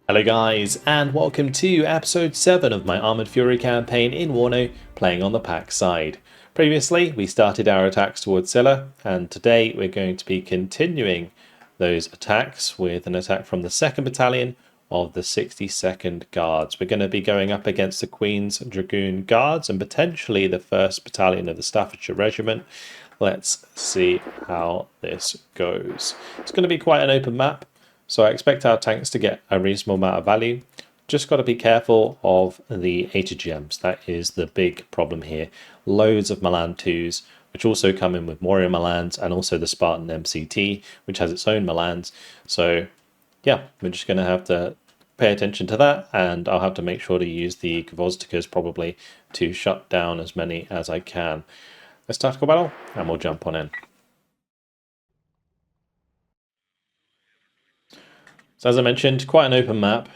Hello guys, and welcome to episode 7 of my Armoured Fury campaign in WARNO, playing on the PACT side. Previously, we started our attacks towards Scylla, and today we're going to be continuing those attacks with an attack from the 2nd Battalion of the 62nd Guards. We're going to be going up against the Queen's Dragoon Guards and potentially the 1st Battalion of the Staffordshire Regiment. Let's see how this goes. It's going to be quite an open map. So I expect our tanks to get a reasonable amount of value. Just got to be careful of the HDGMs. That is the big problem here. Loads of Milan 2s, which also come in with Moria Milans, and also the Spartan MCT, which has its own Milans. So yeah, we're just going to have to pay attention to that, and I'll have to make sure to use the Gvozdikas probably to shut down as many as I can. Let's tactical battle, and we'll jump on in. So as I mentioned, quite an open map,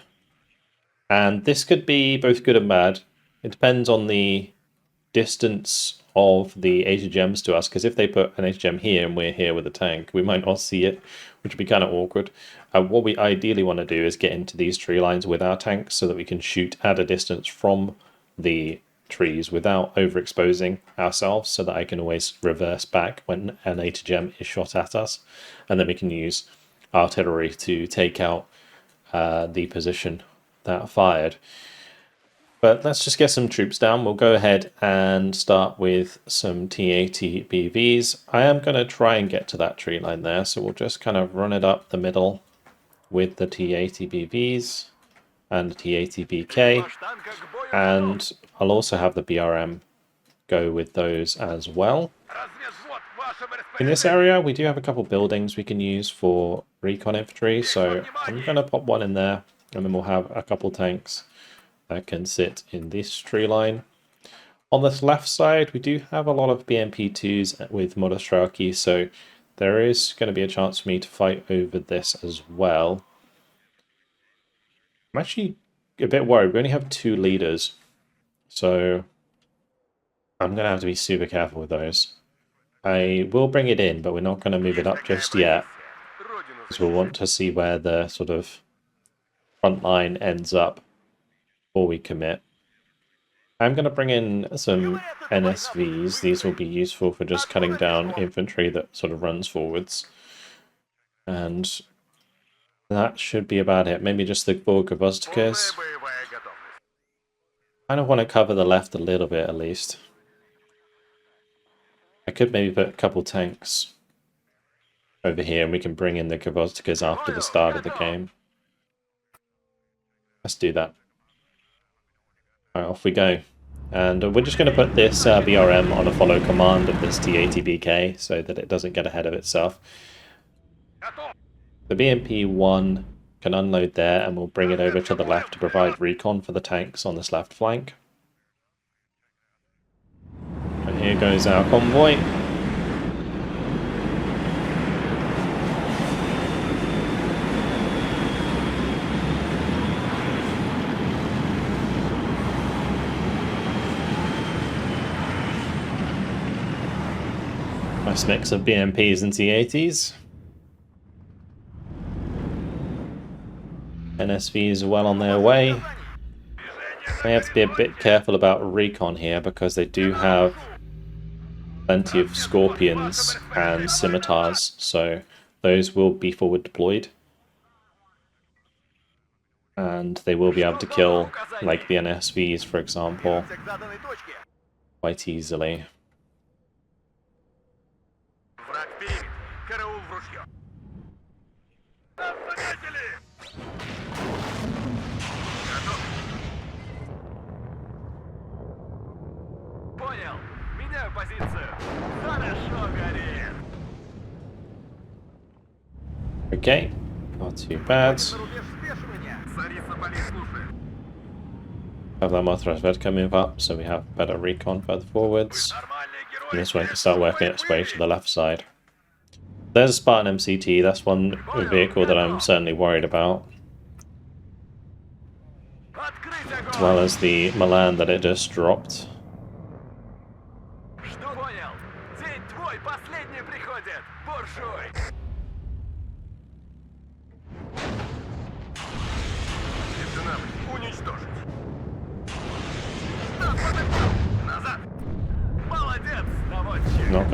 and this could be both good and bad. It depends on the distance of the HGMs to us, because if they put an HGM here and we're here with a tank, we might not see it, which would be kind of awkward. What we ideally want to do is get into these tree lines with our tanks so that we can shoot at a distance from the trees without overexposing ourselves, so that I can always reverse back when an HGM is shot at us, and then we can use artillery to take out the position that fired. But let's just get some troops down. We'll go ahead and start with some T80 BVs. I am going to try and get to that tree line there, so we'll just kind of run it up the middle with the T80 BVs and the T80 BK, and I'll also have the BRM go with those as well. In this area, we do have a couple buildings we can use for recon infantry, so I'm going to pop one in there, and then we'll have a couple tanks that can sit in this tree line. On this left side, we do have a lot of BMP2s with Modostrelki, so there is going to be a chance for me to fight over this as well. I'm actually a bit worried. We only have 2 leaders, so I'm going to have to be super careful with those. I will bring it in, but we're not going to move it up just yet, because we'll want to see where the sort of front line ends up before we commit. I'm going to bring in some NSVs. These will be useful for just cutting down infantry that sort of runs forwards. And that should be about it. Maybe just the 4 Gvozdikas. I kind of want to cover the left a little bit at least. I could maybe put a couple tanks over here, and we can bring in the Gvozdikas after the start of the game. Let's do that. Alright, off we go. And we're just going to put this BRM on a follow command of this T80BK so that it doesn't get ahead of itself. The BMP-1 can unload there, and we'll bring it over to the left to provide recon for the tanks on this left flank. And here goes our convoy. Nice mix of BMPs and T80s. NSVs are well on their way. They have to be a bit careful about recon here, because they do have plenty of scorpions and scimitars, so those will be forward deployed. And they will be able to kill, like the NSVs, for example, quite easily. Okay, not too bad. Have that Mothra coming up, so we have better recon further forwards. And this one can start working its way to the left side. There's a Spartan MCT, that's one vehicle that I'm certainly worried about. As well as the Milan that it just dropped.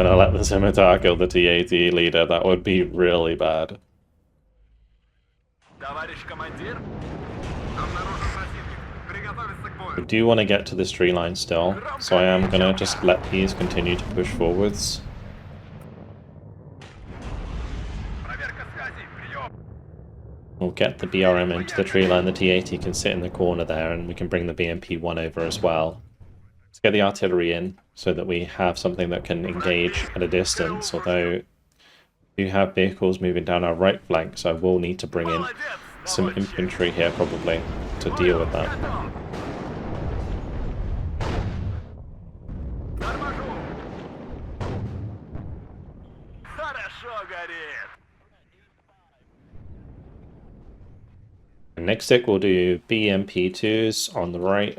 gonna let the scimitar kill the T-80 leader. That would be really bad. We do want to get to this tree line still, so I am gonna just let these continue to push forwards. We'll get the BRM into the tree line, the T-80 can sit in the corner there, and we can bring the BMP-1 over as well. Let's get the artillery in, so that we have something that can engage at a distance, although we do have vehicles moving down our right flank, so I will need to bring in some infantry here probably to deal with that. Next tick we'll do BMP-2s on the right.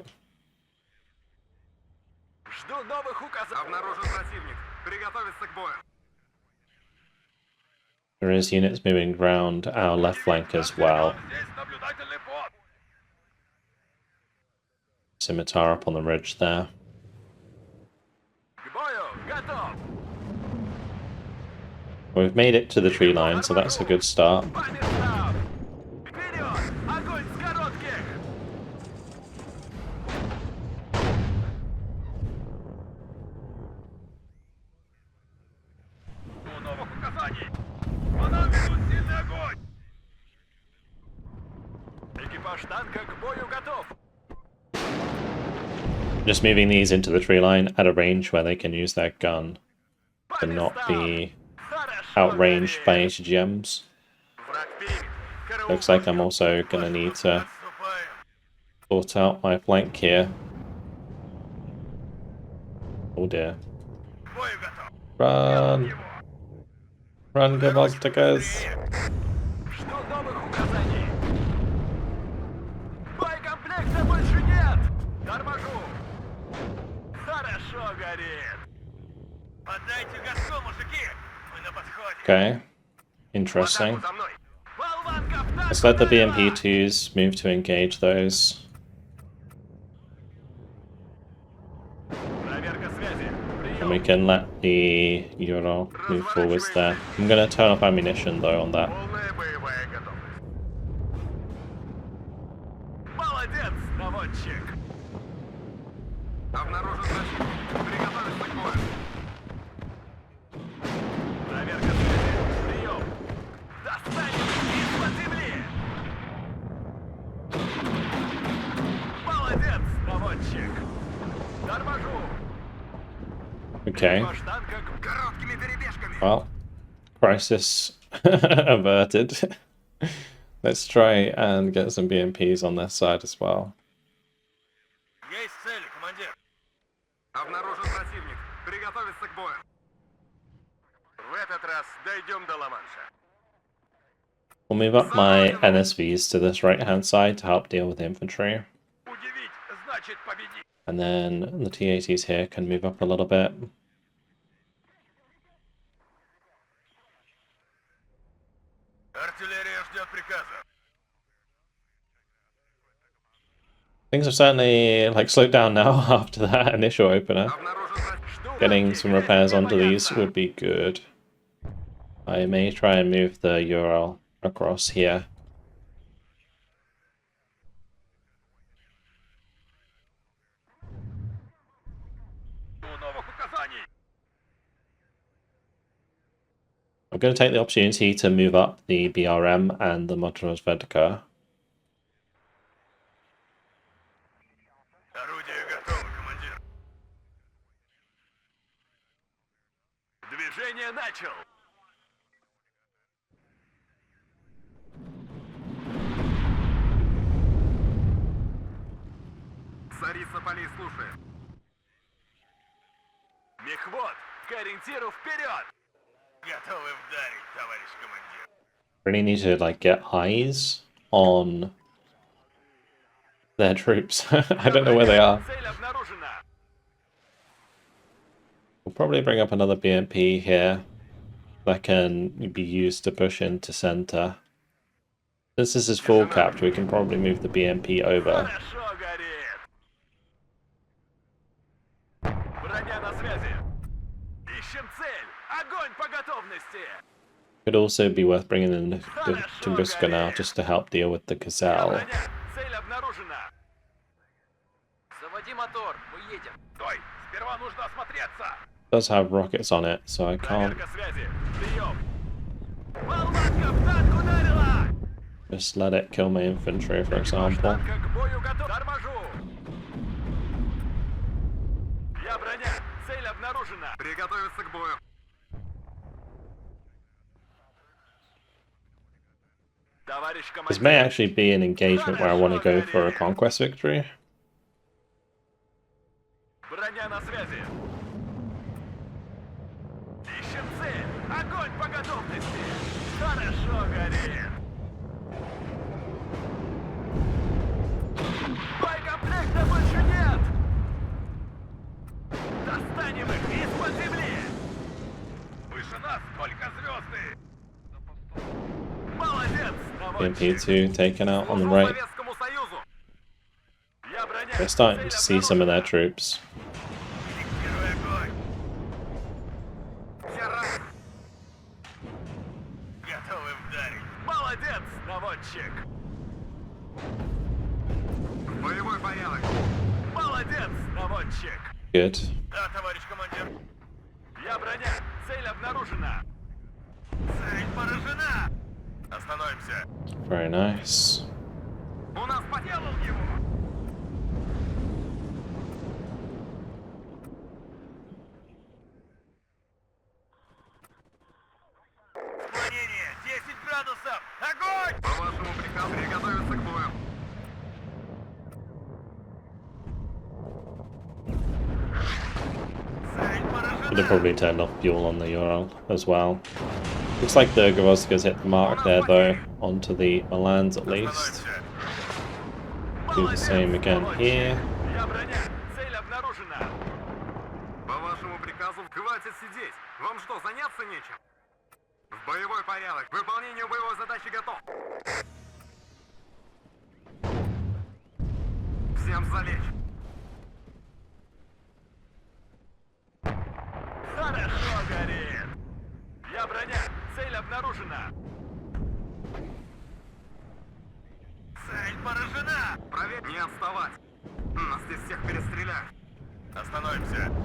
There is units moving around our left flank as well. Scimitar up on the ridge there. We've made it to the tree line, so that's a good start. Just moving these into the tree line at a range where they can use their gun to not be outranged by HGMs. Looks like I'm also going to need to sort out my flank here. Oh dear. Run! Run, Gavostikas! Okay, interesting. Let's let the BMP-2s move to engage those. And we can let the Euro move forwards there. I'm going to turn off ammunition though on that. Okay. Well, crisis averted. Let's try and get some BMPs on their side as well. We'll move up my NSVs to this right-hand side to help deal with the infantry. And then the T-80s here can move up a little bit. Things have certainly slowed down now after that initial opener. Getting some repairs onto these would be good. I may try and move the Ural across here. I'm going to take the opportunity to move up the BRM and the Motorosvedka. Really need to get eyes on their troops. I don't know where they are. We'll probably bring up another BMP here that can be used to push into center. Since this is full capped, we can probably move the BMP over. Could also be worth bringing in the Tunguska now just to help deal with the Gazelle. Does have rockets on it, so I can't just let it kill my infantry, for example. This may actually be an engagement where I want to go for a conquest victory. BMP2 taken out on the right. We're starting to see some of their troops. Good. Very nice. Should have probably turned off fuel on the Ural as well. Looks like the Gavozdka's hit the mark there though, onto the Milans at least. Do the same again here.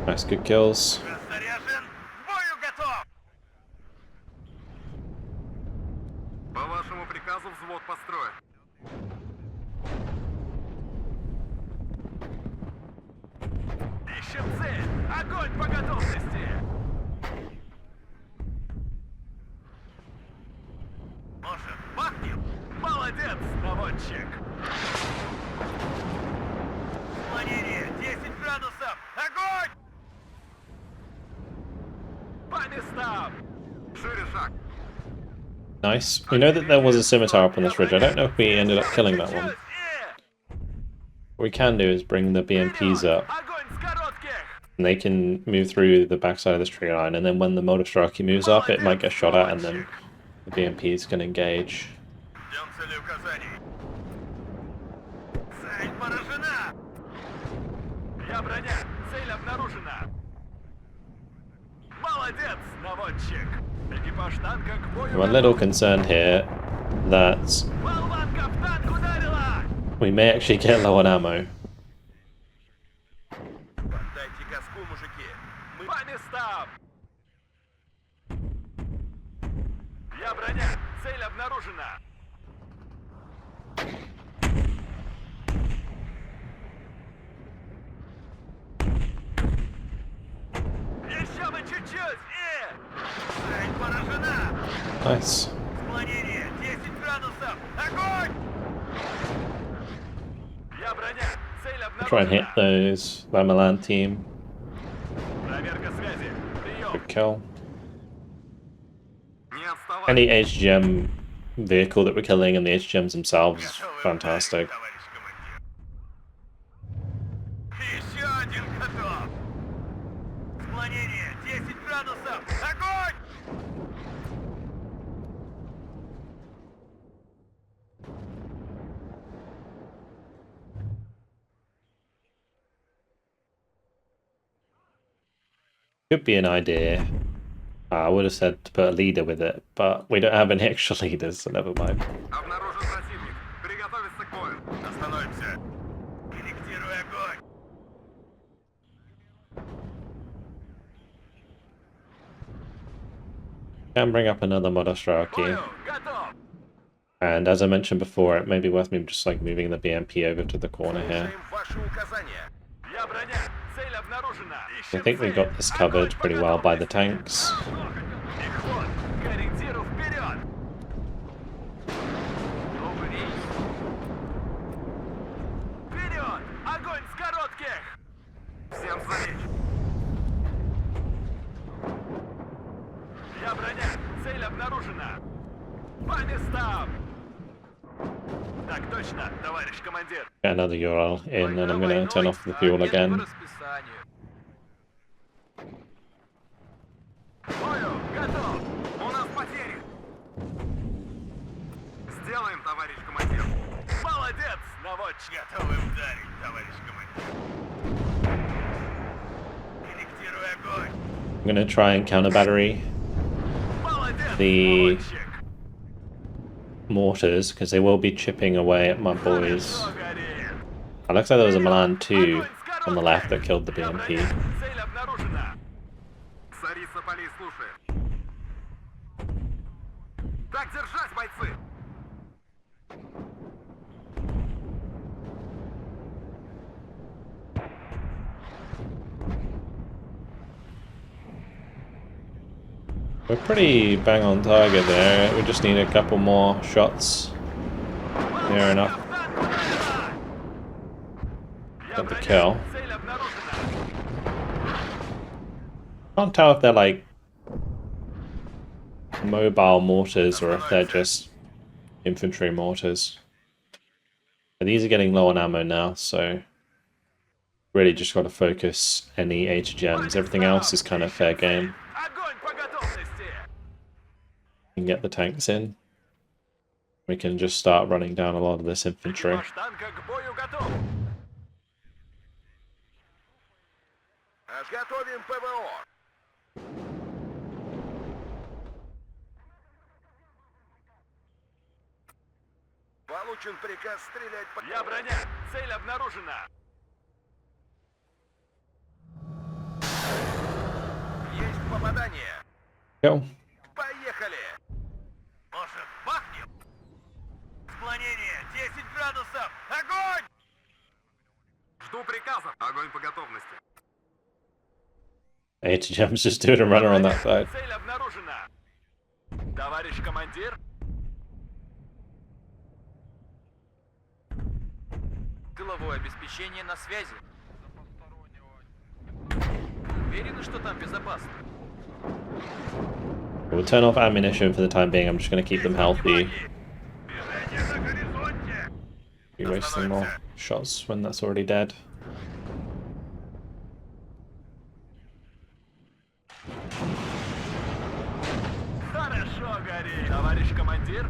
Nice, good kills. Nice. We know that there was a scimitar up on this ridge. I don't know if we ended up killing that one. What we can do is bring the BMPs up, and they can move through the backside of this tree line, and then when the Motostraki moves up, it might get shot at, and then the BMPs can engage. I'm a little concerned here that we may actually get low on ammo. Nice. Try and hit that Milan team. Good kill. Any HGM vehicle that we're killing and the HGMs themselves is fantastic. Could be an idea I would have said to put a leader with it, but we don't have any extra leaders, so never mind. Обнаружен противник. Приготовиться к бою. Остановимся. Корректируй огонь. Can bring up another Modosraki. And as I mentioned before, it may be worth me just like moving the BMP over to the corner here. I think we got this covered pretty well by the tanks. Get another Ural in, and I'm going to turn off the fuel again. I'm going to try and counter battery the mortars, because they will be chipping away at my boys. It looks like there was a Milan 2 on the left that killed the BMP. We're pretty bang on target there. We just need a couple more shots. Near enough. Got the kill. Can't tell if they're like mobile mortars or if they're just infantry mortars. But these are getting low on ammo now, so really just got to focus any HGMs. Everything else is kind of fair game. We can get the tanks in. We can just start running down a lot of this infantry. Получен приказ стрелять по... Я броня! Цель обнаружена! Есть попадание! Go. Поехали! Может, бахнем? Склонение 10 градусов! Огонь! Жду приказов! Огонь по готовности! HGM's just doing a runner on that side. Цель обнаружена! Товарищ командир! Тыловое обеспечение на связи. Уверены, что там безопасно? We'll turn off ammunition for the time being. I'm just going to keep them healthy. Be wasting more shots when that's already dead. Хорошо, гори, товарищ командир.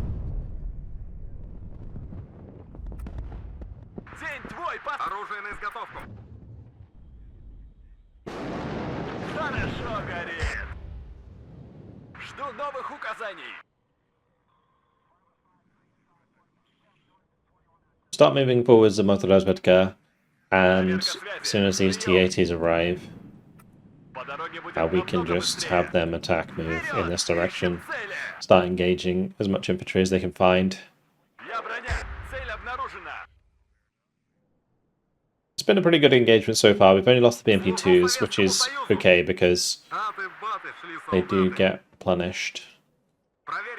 Оружие на изготовку. Хорошо горит. Жду новых указаний. Start moving forwards the Motorazvedka, and as soon as these T-80s arrive, we can just have them attack move in this direction. Start engaging as much infantry as they can find. It's been a pretty good engagement so far. We've only lost the BMP-2s, which is okay because they do get replenished.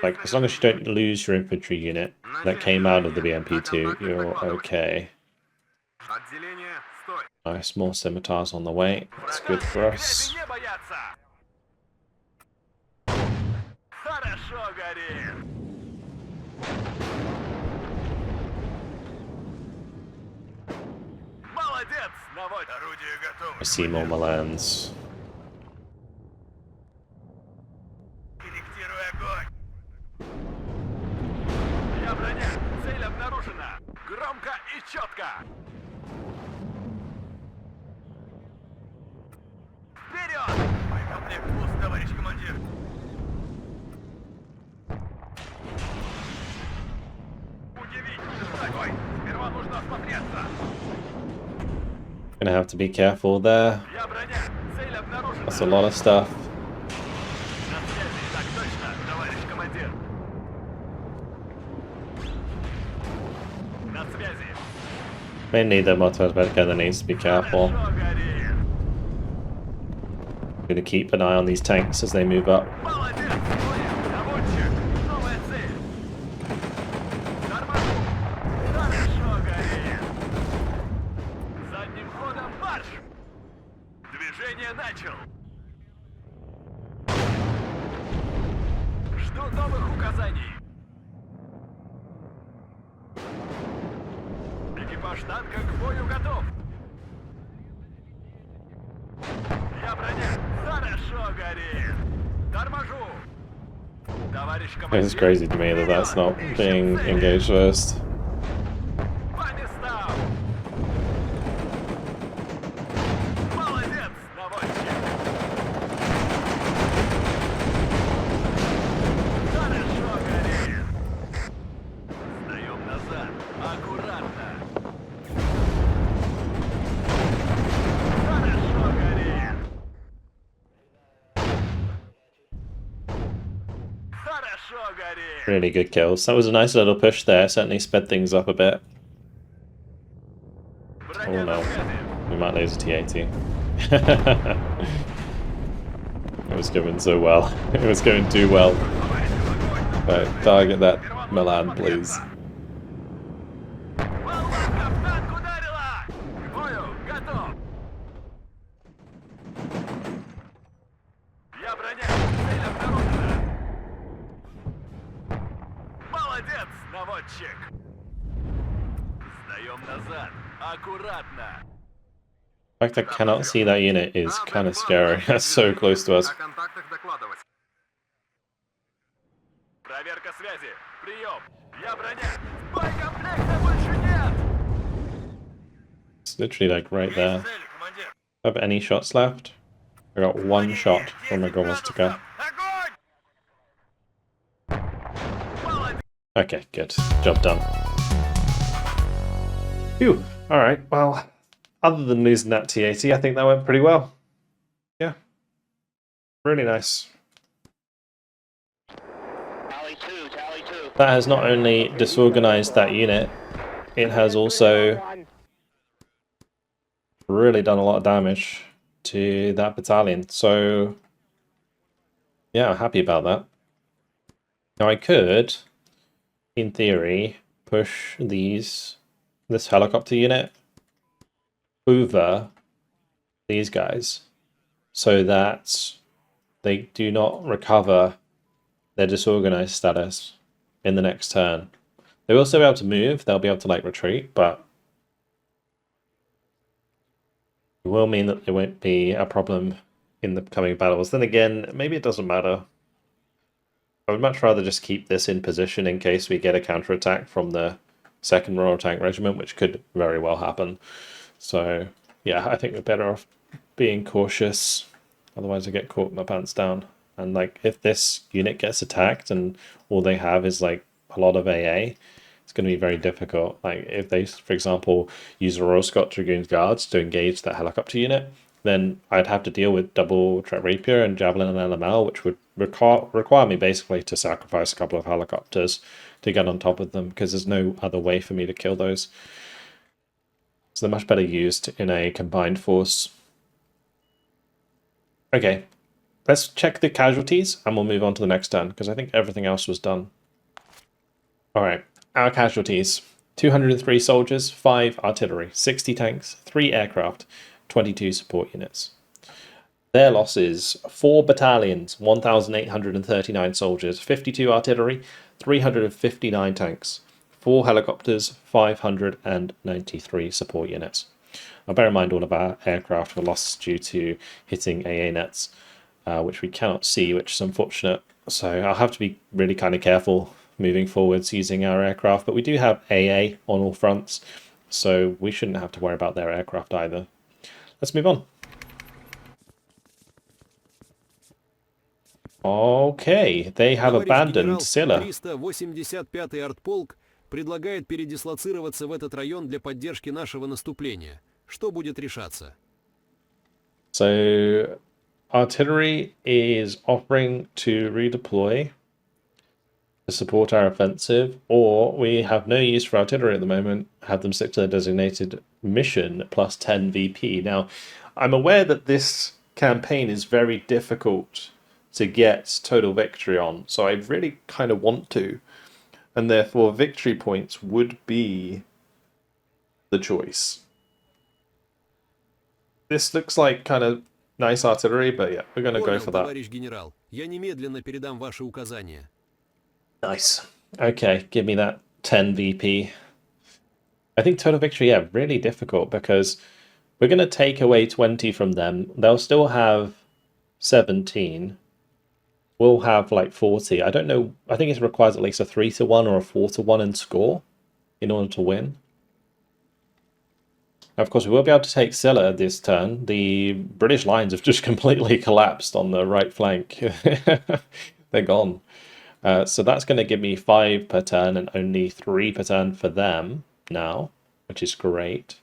Like, as long as you don't lose your infantry unit that came out of the BMP-2, you're okay. Nice, more scimitars on the way. That's good for us. I see more Milans. Комплект пуст, товарищ командир. Gonna have to be careful there. Я броня. Цель обнаружена. That's a lot of stuff. На связи. Так точно, товарищ командир. На связи. Mainly the Motorbedka that needs to be careful. Хорошо горит. Gonna keep an eye on these tanks as they move up. Молодец, Клэм. Наводчик. Новая цель. Торможу. Хорошо горит. Задним ходом марш. Движение начал. Жду новых указаний. Экипаж танка к бою готов. Я броня. Хорошо горит. Торможу. Товарищ командир. It's crazy to me that that's not being engaged first. По местам. Молодец, наводчик. Хорошо горит. Сдаем назад. Аккуратно. Хорошо горит. Хорошо горит. Really good kills. That was a nice little push there. Certainly sped things up a bit. Броня Oh, на no. связи. We might lose a T80. It was going so well. It was going too well. Right, target that Milan, please. Болванка в танк ударила! К бою готов! Я броня! Цель обнаружена! Молодец, наводчик! Сдаем назад! Аккуратно! The fact I cannot see that unit is kind of scary. That's so close to us. О контактах докладывать. Проверка связи! Прием! Я броня! Боекомплекта больше нет! It's literally like right there. Цель, командир! Have any shots left? I got one shot from a Grovostica. Огонь! Молодец! Okay, good. Job done. Phew. Alright, well, other than losing that T80, I think that went pretty well. Yeah. Really nice. That has not only disorganized that unit, it has also really done a lot of damage to that battalion. So, yeah, I'm happy about that. Now I could, in theory, push this helicopter unit over these guys so that they do not recover their disorganized status in the next turn. They will still be able to move, they'll be able to like retreat, but it will mean that there won't be a problem in the coming battles. Then again, maybe it doesn't matter. I would much rather just keep this in position in case we get a counterattack from the 2nd Royal Tank Regiment, which could very well happen. So, yeah, I think we're better off being cautious. Otherwise I get caught with my pants down. And, like, if this unit gets attacked and all they have is, like, a lot of AA, it's going to be very difficult. Like, if they, for example, use the Royal Scots Dragoons Guards to engage that helicopter unit, then I'd have to deal with double Trek Rapier and Javelin and LML, which would require me basically to sacrifice a couple of helicopters to get on top of them, because there's no other way for me to kill those. So they're much better used in a combined force. Okay, let's check the casualties and we'll move on to the next turn, because I think everything else was done. Alright, our casualties. 203 soldiers, 5 artillery, 60 tanks, 3 aircraft, 22 support units. Their losses: 4 battalions, 1,839 soldiers, 52 artillery, 359 tanks, 4 helicopters, 593 support units. Now bear in mind all of our aircraft were lost due to hitting AA nets, which we cannot see, which is unfortunate. So I'll have to be really kind of careful moving forwards using our aircraft, but we do have AA on all fronts, so we shouldn't have to worry about their aircraft either. Let's move on. Okay, they have abandoned Silla. 385-й артполк предлагает передислоцироваться в этот район для поддержки нашего наступления. Что будет решаться? So, artillery is offering to redeploy to support our offensive, or we have no use for artillery at the moment, have them stick to their designated mission plus 10 VP. Now, I'm aware that this campaign is very difficult to get total victory on, so I really kind of want to, and therefore victory points would be the choice. This looks like kind of nice artillery, but yeah, we're going to go Понял, for that. товарищ генерал. Я немедленно передам ваши указания. Nice. Okay, give me that 10 VP. I think total victory, yeah, really difficult because we're going to take away 20 from them. They'll still have 17. We'll have like 40. I don't know. I think it requires at least a 3-1 or a 4-1 in score in order to win. Now, of course, we will be able to take Silla this turn. The British lines have just completely collapsed on the right flank. They're gone. So that's going to give me 5 per turn and only 3 per turn for them now, which is great.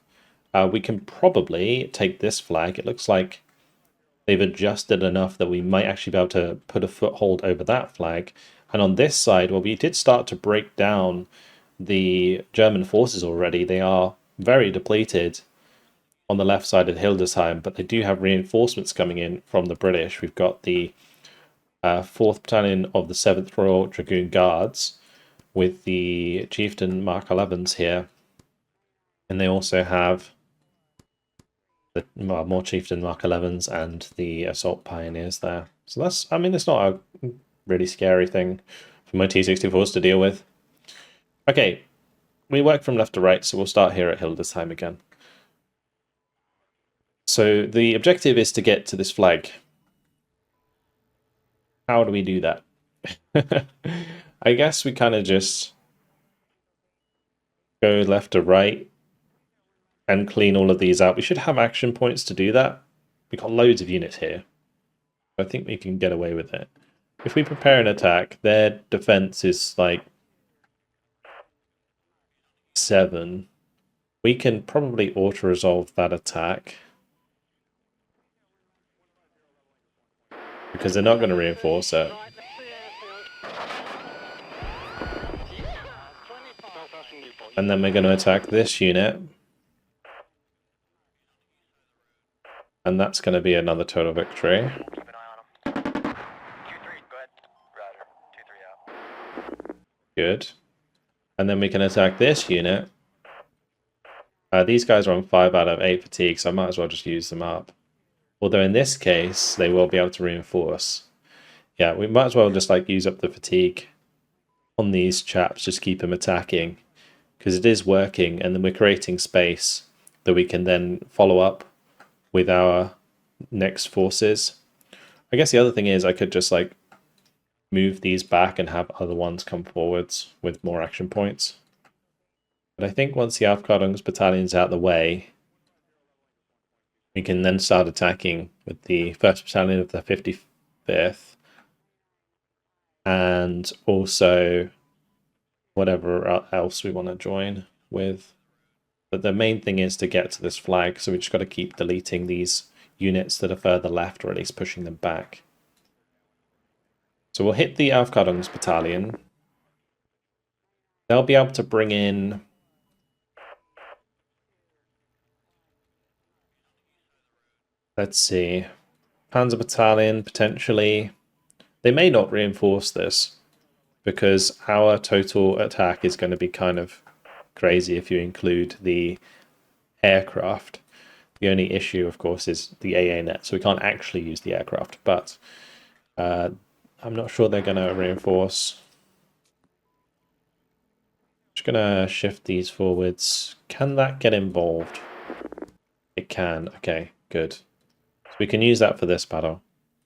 We can probably take this flag. It looks like they've adjusted enough that we might actually be able to put a foothold over that flag. And on this side, well, we did start to break down the German forces already. They are very depleted on the left side of Hildesheim, but they do have reinforcements coming in from the British. We've got the 4th Battalion of the 7th Royal Dragoon Guards with the Chieftain Mark 11s here. And they also have the more Chieftain Mark 11s and the Assault Pioneers there. So that's, I mean, it's not a really scary thing for my T-64s to deal with. Okay, we work from left to right, so we'll start here at Hildesheim again. So the objective is to get to this flag. How do we do that? I guess we kind of just go left to right and clean all of these out. We should have action points to do that. We've got loads of units here. I think we can get away with it. If we prepare an attack, their defense is like 7. We can probably auto-resolve that attack, because they're not going to reinforce it. And then we're going to attack this unit. And that's going to be another total victory. Good. And then we can attack this unit. These guys are on 5 out of 8 fatigue, so I might as well just use them up. Although in this case, they will be able to reinforce. Yeah, we might as well just like use up the fatigue on these chaps, just keep them attacking. Because it is working, and then we're creating space that we can then follow up with our next forces. I guess the other thing is I could just like move these back and have other ones come forwards with more action points. But I think once the Aufklärungs battalion's out of the way, we can then start attacking with the 1st Battalion of the 55th and also whatever else we want to join with. But the main thing is to get to this flag, so we just got to keep deleting these units that are further left, or at least pushing them back. So we'll hit the Aufklärungs battalion. They'll be able to bring in... Let's see. Panzer battalion, potentially. They may not reinforce this, because our total attack is going to be kind of crazy if you include the aircraft. The only issue, of course, is the AA net, so we can't actually use the aircraft, but I'm not sure they're going to reinforce. Just going to shift these forwards. Can that get involved? It can. Okay, good. So we can use that for this battle,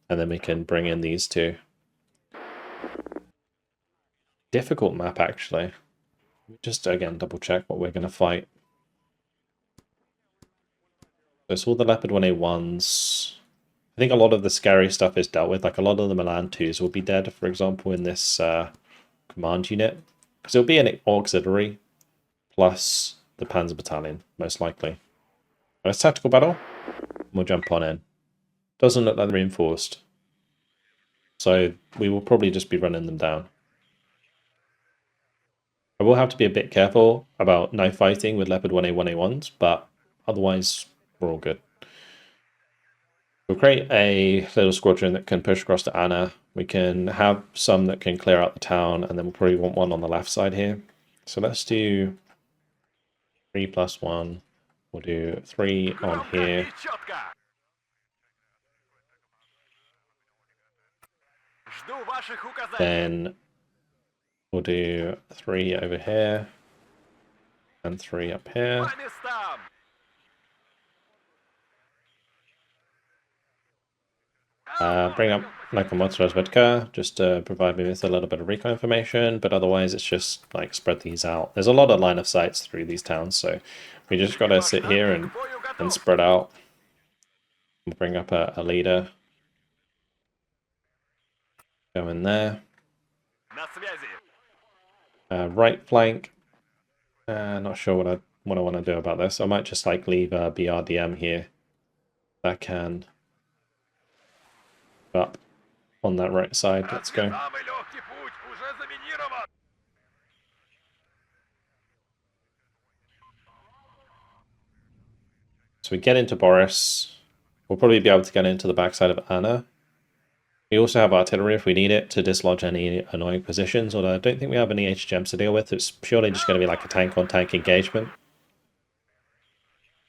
and then we can bring in these two. Difficult map, actually. Just, again, double check what we're going to fight. So it's all the Leopard 1A1s. I think a lot of the scary stuff is dealt with. Like a lot of the Milan 2s will be dead, for example, in this command unit. Because it'll be an auxiliary plus the Panzer Battalion, most likely. It's tactical battle. We'll jump on in. Doesn't look like they're reinforced. So we will probably just be running them down. I will have to be a bit careful about knife fighting with Leopard 1A, 1A1s, but otherwise we're all good. We'll create a little squadron that can push across to Anna. We can have some that can clear out the town, and then we'll probably want one on the left side here. So let's do 3+1. We'll do 3 on here. Then we'll do 3 over here and 3 up here. Bring up local monster Vodka just to provide me with a little bit of recon information, but otherwise it's just like spread these out. There's a lot of line of sights through these towns, so we just gotta sit here and spread out. We'll bring up a leader. Go in there. Right flank. Not sure what I want to do about this. I might just like leave a BRDM here that can up on that right side. Let's go. So we get into Boris. We'll probably be able to get into the backside of Anna. We also have artillery if we need it to dislodge any annoying positions, although I don't think we have any HGMs to deal with. It's purely just going to be like a tank-on-tank engagement.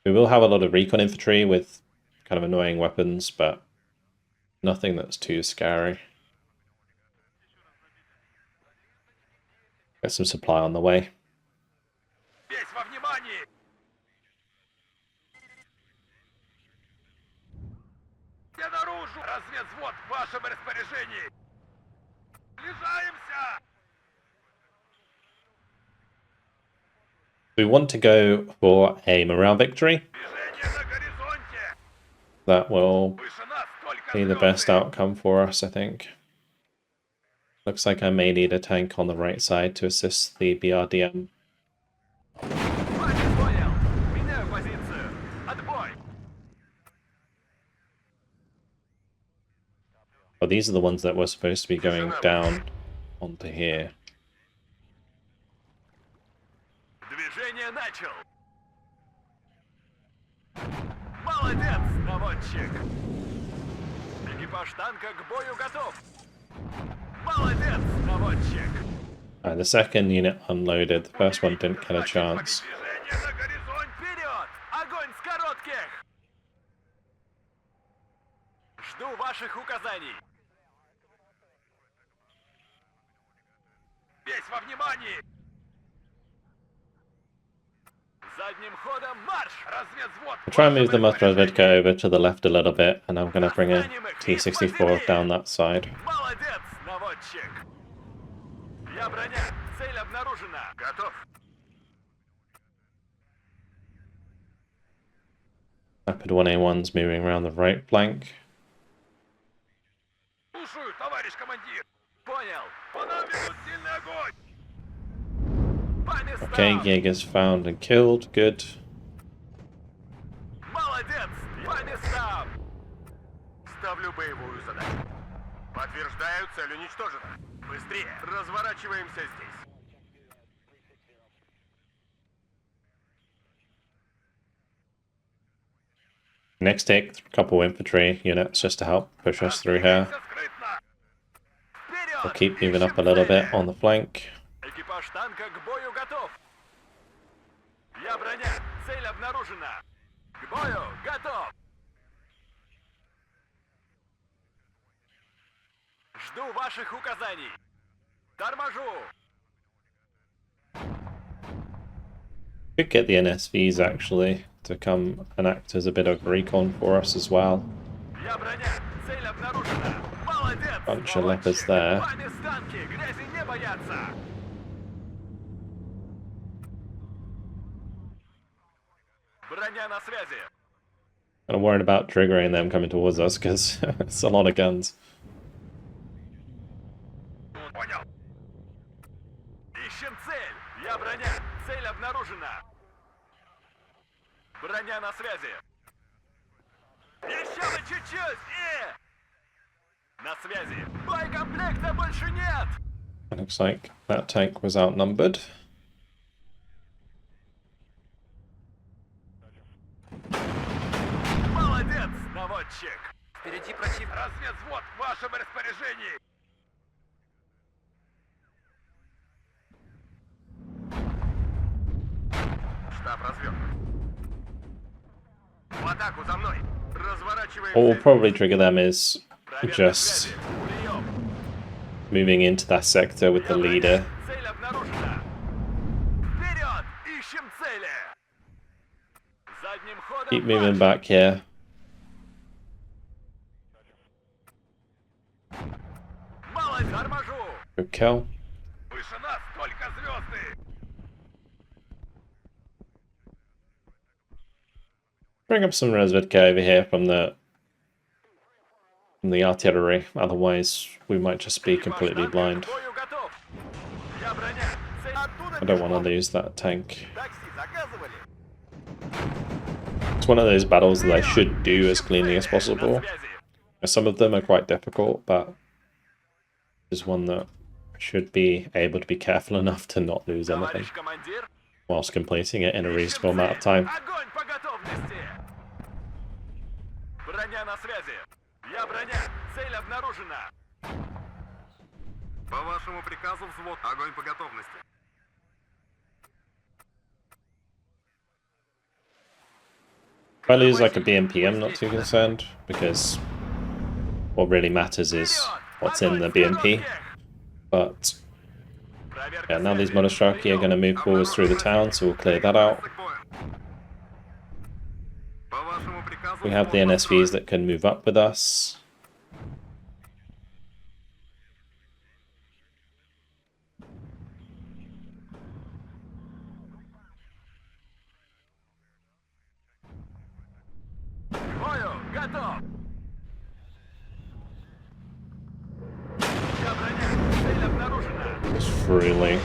We will have a lot of recon infantry with kind of annoying weapons, but nothing that's too scary. Get some supply on the way. We want to go for a morale victory. That will be the best outcome for us, I think. Looks like I may need a tank on the right side to assist the BRDM. Well, these are the ones that were supposed to be going down onto here. The second unit unloaded, the first one didn't get a chance. I'll try and move the Mostrovodka over to the left a little bit, and I'm going to bring a T-64 down that side. Rapid 1A1's moving around the right flank. Okay, Jaeger's found and killed. Good. Ставлю боевую задачу. Подтверждаю, цель уничтожена. Быстрее. Разворачиваемся здесь. Next, take a couple infantry units just to help push us through here. We'll keep moving up a little bit on the flank. Экипаж танка к бою готов. Я броня. Цель обнаружена. К бою готов. Жду ваших указаний. Торможу. Could get the NSVs actually to come and act as a bit of recon for us as well. Я броня. Цель обнаружена. Молодец. Bunch of leopards there. Вами станки. Грязи не боятся. Броня на связи. I'm worried about triggering them coming towards us because it's a lot of guns. Понял. Ищем цель. Я броня. Цель обнаружена. Броня на связи. Еще бы чуть-чуть! На связи! Боекомплекта больше нет! It looks like that tank was outnumbered. Молодец, наводчик! Впереди против... Разведвзвод в вашем распоряжении! Штаб развед. В атаку за мной! Разворачиваем... What will probably trigger them is Проверка just связи. Прием. moving into that sector with the leader. Цель обнаружена. Вперед! Ищем цели! Задним ходом... Keep moving марш! back here. Молодец! Торможу! Good kill. Выше нас только звезды! Bring up some Resvedka over here from the artillery, otherwise we might just be completely blind. К бою готов. Я броня. Цель... I don't want to lose that tank. Такси заказывали. It's one of those battles that I should do as cleanly as possible. На связи. Some of them are quite difficult, but there's one that I should be able to be careful enough to not lose anything Товарищ командир. whilst completing it in a Ищем reasonable цель. amount of time. Огонь по готовности. Броня на связи. Я броня. Цель обнаружена. По вашему приказу взвод. Огонь по готовности. If I lose like a BMP, I'm not too concerned, because what really matters is what's in the BMP. But yeah, now these Monostraki are going to move forwards through the town, so we'll clear that out. We have the NSVs that can move up with us. К бою готов. Я броня. Цель обнаружена. Just really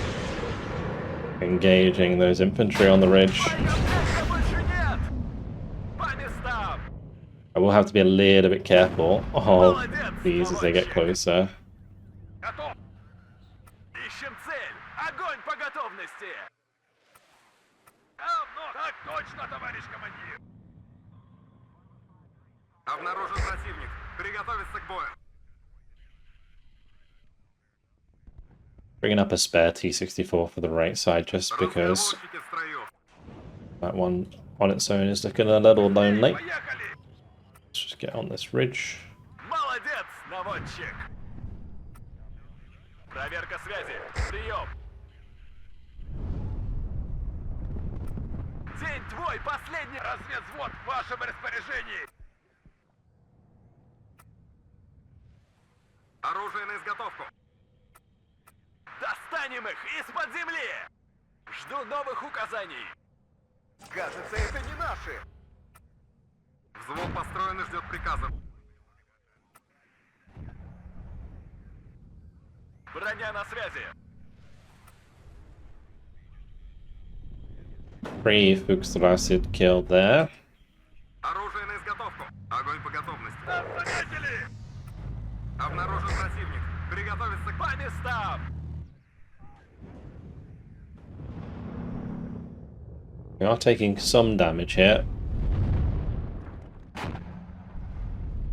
engaging those infantry on the ridge. Боекомплекта больше нет. По местам. I will have to be a little bit careful of these as they get closer. Готов. Ищем цель. Огонь по готовности. Так точно, товарищ командир. Обнаружен противник. Приготовиться к бою. Bringing up a spare T-64 for the right side just because Разработчики в строю. that one on its own is looking a little lonely. Поехали. Let's just get on this ridge. Молодец, наводчик. Проверка связи. Прием. День твой, последний разведвзвод в вашем распоряжении. Оружие на изготовку. Достанем их из-под земли. Жду новых указаний. Кажется, это не наши. Взвод построен и ждет приказов. Броня на связи. 3 Fuchsrasid killed there. Оружие на изготовку. Огонь по готовности. Нас заметили! Обнаружен противник. Приготовиться к... По местам! We are taking some damage here.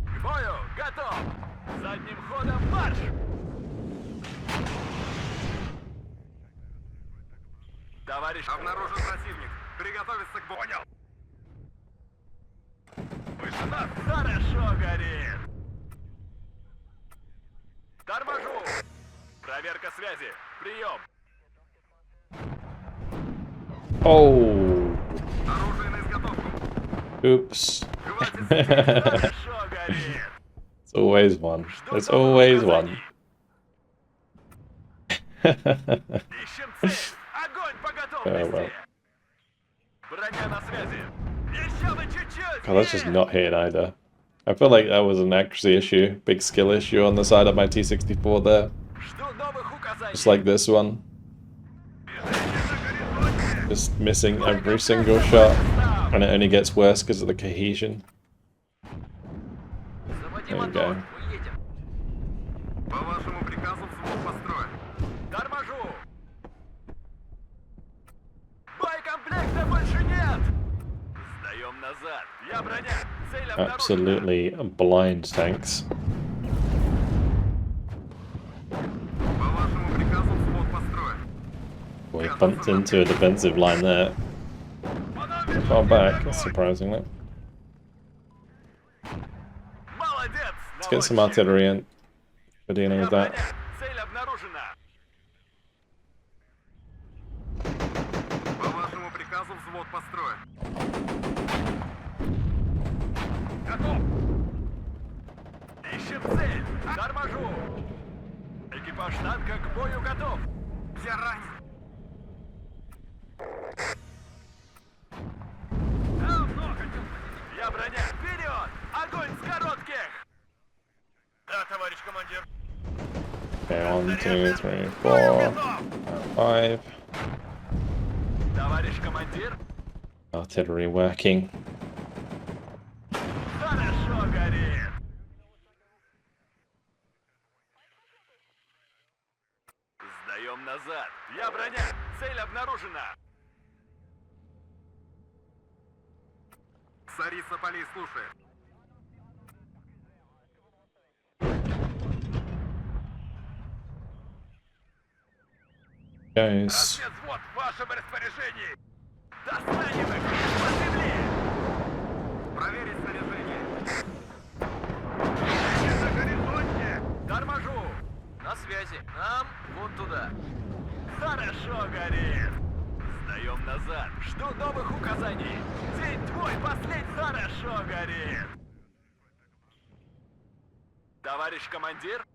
К бою! Готов! Задним ходом марш! Товарищ... Обнаружен противник. Приготовиться к бою. Понял. Выше нас. Хорошо горит. Торможу. Проверка связи. Прием. Oh, Оружие на изготовку. oops. Хватит. Хорошо горит. It's always one. Жду There's новых always указаний. one. Ищем цель. Огонь по готовности. well. Броня на связи. Еще бы чуть-чуть. God, that's just not hitting either. I feel like that was an accuracy issue, big skill issue on the side of my T-64 there. Жду новых указаний. Just like this one. Just missing every single shot. And it only gets worse because of the cohesion. Заводи There you мотор. go. Мы едем. По вашему приказу взвод построен. Торможу. Боекомплекта больше нет. Сдаем назад. Я броня. Цель обнаружена. Absolutely blind tanks. По вашему приказу взвод построен. We bumped into a defensive line there. Far back, surprisingly. Молодец. Let's get some artillery in for dealing Я with that. броня. Цель обнаружена. По вашему приказу взвод построен. Готов. Ищем цель. Торможу. Экипаж танка к бою готов. Я ранен. Давно хотел. Я броня. Вперед! Огонь с коротких! Да, товарищ командир. Okay, 1, 2, 3, 4, 5. Товарищ командир. Artillery working. Хорошо горит. Сдаем назад. Я броня. Цель обнаружена. Царица полей слушает. Goes. Разведвзвод в вашем распоряжении. Достанем их по земле. Проверить снаряжение. На горизонте. Торможу. На связи. Нам вот туда. Хорошо горит. Сдаем назад. Жду новых указаний. День твой последний. Хорошо горит. Товарищ командир.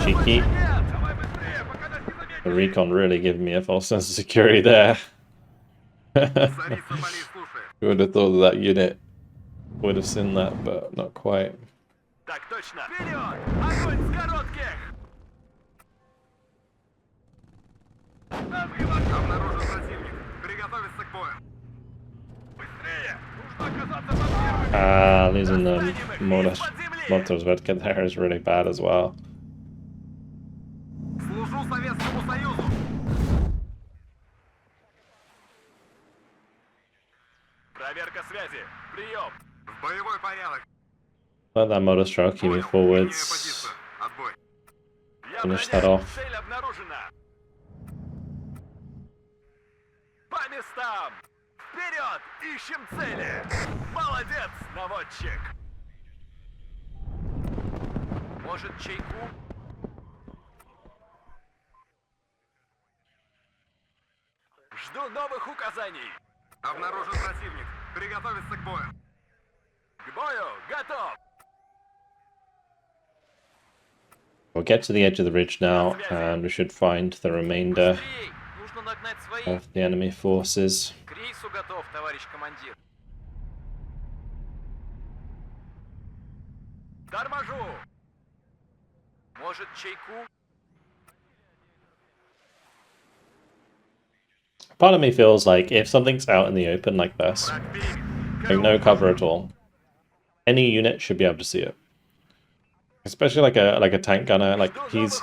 Cheeky. The recon really giving me a false sense of security there. You would have thought that unit would have seen that, but not quite. Так точно. Вперед! Огонь с коротких! Обнаружен противник. Приготовиться к бою. Быстрее! Нужно оказаться под первым. Losing the motors Vedka there is really bad as well. Служу Советскому Союзу. Проверка связи. Прием. В боевой порядок. Let that motor stroke keep it forwards. Отбой. Finish that off. Цель обнаружена. По местам. Вперед! Ищем цели. Молодец, наводчик. Может, чайку? Жду новых указаний. Обнаружен противник. Приготовиться к бою. К бою. Готов. We'll get to the edge of the ridge now, and we should find the remainder Нужно нагнать своих. of the enemy forces. К рейсу готов, товарищ командир. Торможу. Может, чайку? Part of me feels like if something's out in the open like this, like no cover at all, any unit should be able to see it. Especially like a tank gunner, like he's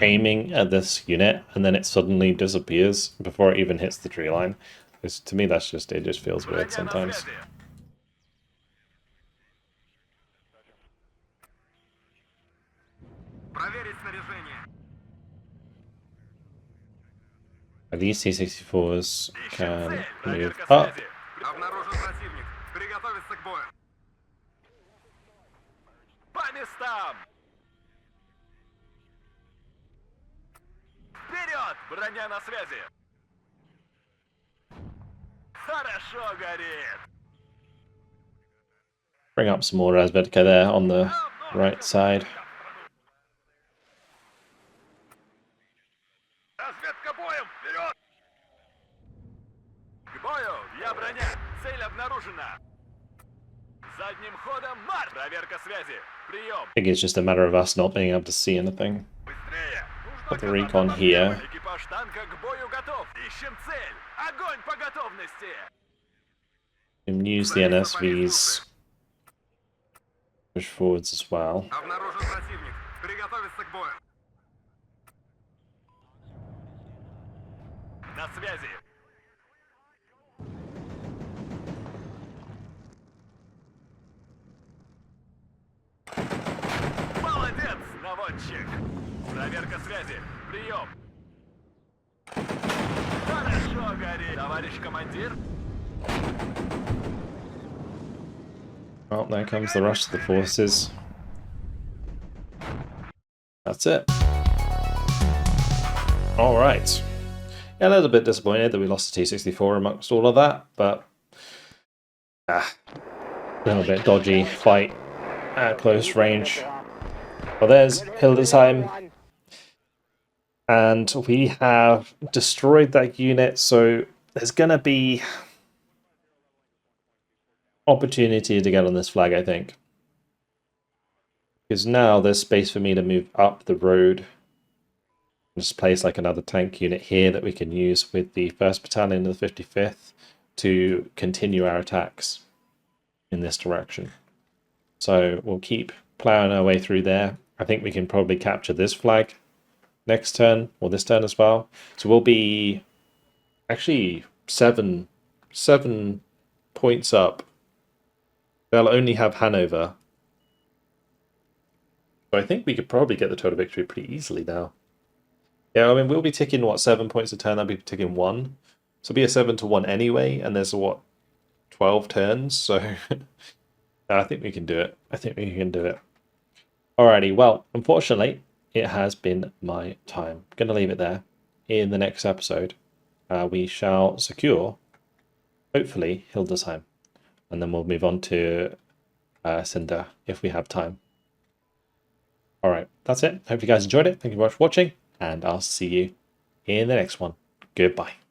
aiming at this unit and then it suddenly disappears before it even hits the tree line. To me, it just feels weird sometimes. These T-64s can move up. Обнаружен противник. Приготовиться к бою. По местам. Вперед! Броня на связи. Хорошо горит. Bring up some more Razvedka there on the right side. Разведка боем! Вперед! К бою! Я броня! Цель обнаружена! Задним ходом марш! Проверка связи! Прием! I think it's just a matter of us not being able to see anything. Быстрее! Нужно Got the recon here. Экипаж танка к бою готов. Ищем цель. Огонь по готовности. And use the NSVs. Push forwards as well. Обнаружен противник. Приготовиться к бою. На связи. Молодец, наводчик. Проверка связи. Прием. Хорошо, Гарри. Товарищ командир. Oh, there comes the rest of the forces. That's it. Alright. Yeah, a little bit disappointed that we lost the T-64 amongst all of that, but a little bit dodgy fight at close range. Well, there's Hildesheim, and we have destroyed that unit, so there's going to be opportunity to get on this flag, I think. Because now there's space for me to move up the road. Just place like another tank unit here that we can use with the 1st Battalion of the 55th to continue our attacks in this direction. So we'll keep plowing our way through there. I think we can probably capture this flag next turn, or this turn as well. So we'll be actually seven points up. They'll only have Hanover. So I think we could probably get the total victory pretty easily now. Yeah, I mean, we'll be ticking, what, 7 points a turn? That'll be ticking 1. So it'll be a 7-1 anyway, and there's, what, 12 turns? So I think we can do it. I think we can do it. Alrighty, well, unfortunately, it has been my time. I'm going to leave it there. In the next episode, we shall secure, hopefully, Hildesheim. And then we'll move on to Cinder if we have time. Alright, that's it. Hope you guys enjoyed it. Thank you very much for watching, and I'll see you in the next one. Goodbye.